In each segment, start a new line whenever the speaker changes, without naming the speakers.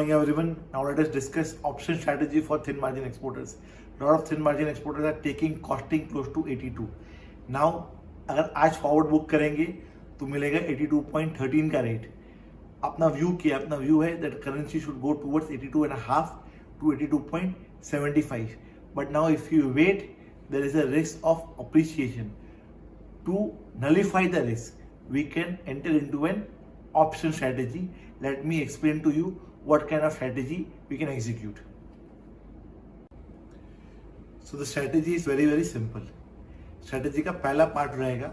morning everyone. Now let us discuss option strategy for thin margin exporters. A lot of thin margin exporters are taking costing close to 82. Now अगर आज forward book करेंगे तो मिलेगा 82.13 का rate. अपना view है that currency should go towards 82.5 to 82.75. But now if you wait, there is a risk of appreciation. To nullify the risk, we can enter into an option strategy. Let me explain to you what kind of strategy we can execute. So the strategy is very simple. Strategy का पहला part रहेगा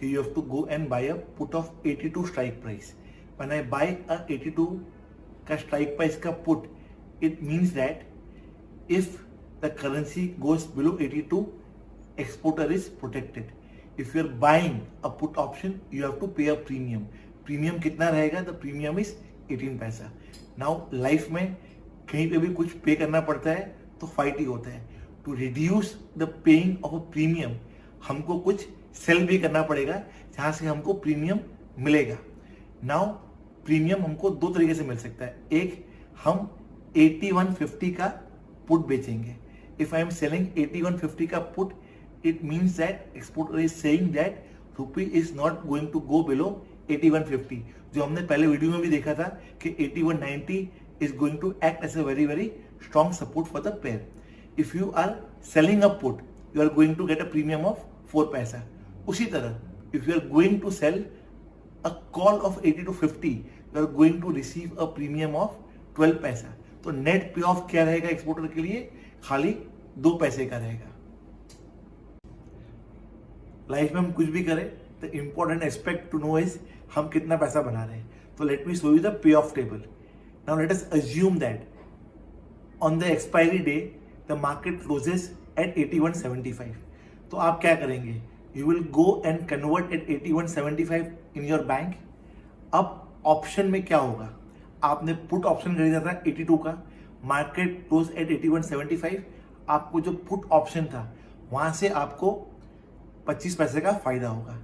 कि you have to go and buy a put of 82 strike price. When I buy a 82 का strike price का put, it means that if the currency goes below 82, exporter is protected. If you are buying a put option, you have to pay a premium. Premium कितना रहेगा? The premium is 18 पैसा. Now life में कहीं पे भी कुछ पे करना पड़ता है तो फाइट ही होता है. To reduce the paying of a premium, हमको कुछ सेल भी करना पड़ेगा जहां से हमको प्रीमियम मिलेगा. नाउ प्रीमियम हमको दो तरीके से मिल सकता है. एक, हम 8150 का पुट बेचेंगे. इफ आई एम सेलिंग 8150 का put, it means that exporter is saying that rupee is not going to go below 8150. जो हमने पहले वीडियो में भी देखा था कि 8190 is going to act as a very strong support for the pair. If you are selling a put, you are going to get a premium of 4 पैसा. उसी तरह if you are going to sell a call of 8250, you are going to receive a premium of 12 पैसा. तो net पे of क्या रहेगा exporter के लिए? खाली 2 पैसे का रहेगा. लाइफ में हम कुछ भी करें, the important aspect to know is हम कितना पैसा बना रहे हैं. तो let me show you the pay off table. Now let us assume that on the expiry day the market closes at 8175. तो आप क्या करेंगे? You will go and convert at 8175 in your bank. अब ऑप्शन में क्या होगा? आपने put option खरीदा था 82 का, मार्केट क्लोज एट 8175. आपको जो पुट ऑप्शन था वहां से आपको 25 पैसे का फायदा होगा.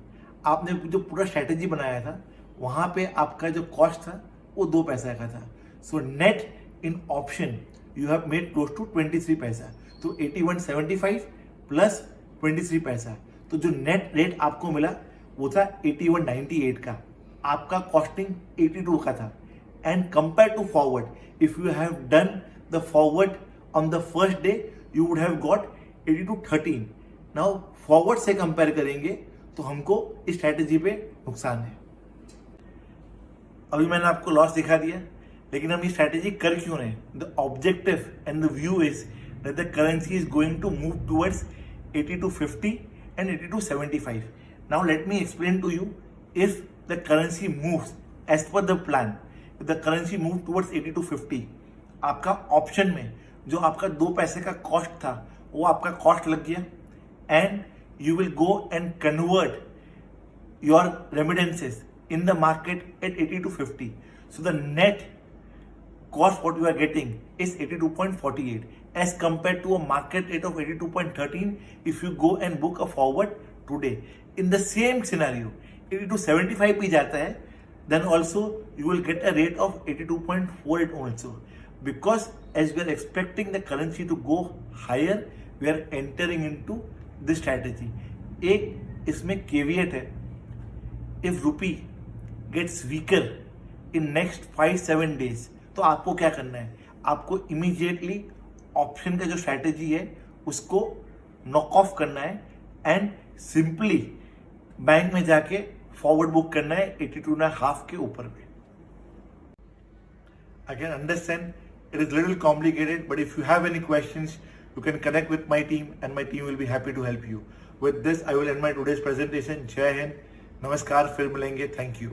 आपने जो पूरा स्ट्रैटेजी बनाया था वहां पे आपका जो कॉस्ट था वो 2 पैसा का था. So net in option you have made close to 23 पैसा. तो 8175 प्लस 23 पैसा. तो जो नेट रेट आपको मिला वो था 8198 का. आपका कॉस्टिंग 82 का था. And compare to forward, if you have done the forward on the first day, you would have got 8213. Now forward से कंपेयर करेंगे तो हमको इस स्ट्रैटेजी पे नुकसान है. अभी मैंने आपको लॉस दिखा दिया, लेकिन हम ये स्ट्रैटेजी कर क्यों रहे हैं? The objective and the view is that the currency is going to move towards 8250 and 8275. Now let me explain to you, if the currency moves as per the plan, if the currency moves towards 8250, आपका option में जो आपका 2 पैसे का cost था वो आपका cost लग गया, and you will go and convert your remittances in the market at 8250. So the net cost what you are getting is 82.48 as compared to a market rate of 82.13 if you go and book a forward today. In the same scenario, 82.75 भी जाता है, then also you will get a rate of 82.48 also. Because as we are expecting the currency to go higher, we are entering into this strategy. एक इसमें caveat है, if rupee gets weaker in next 5-7 days, तो आपको क्या करना है? आपको immediately option का जो स्ट्रैटेजी है उसको नॉक ऑफ करना है एंड सिंपली बैंक में जाके फॉरवर्ड बुक करना है 82.5 के ऊपर में. I can understand it is little complicated, but if you have any questions, you can connect with my team and my team will be happy to help you. With this, I will end my today's presentation. जय हिंद, नमस्कार, फिर मिलेंगे. Thank you.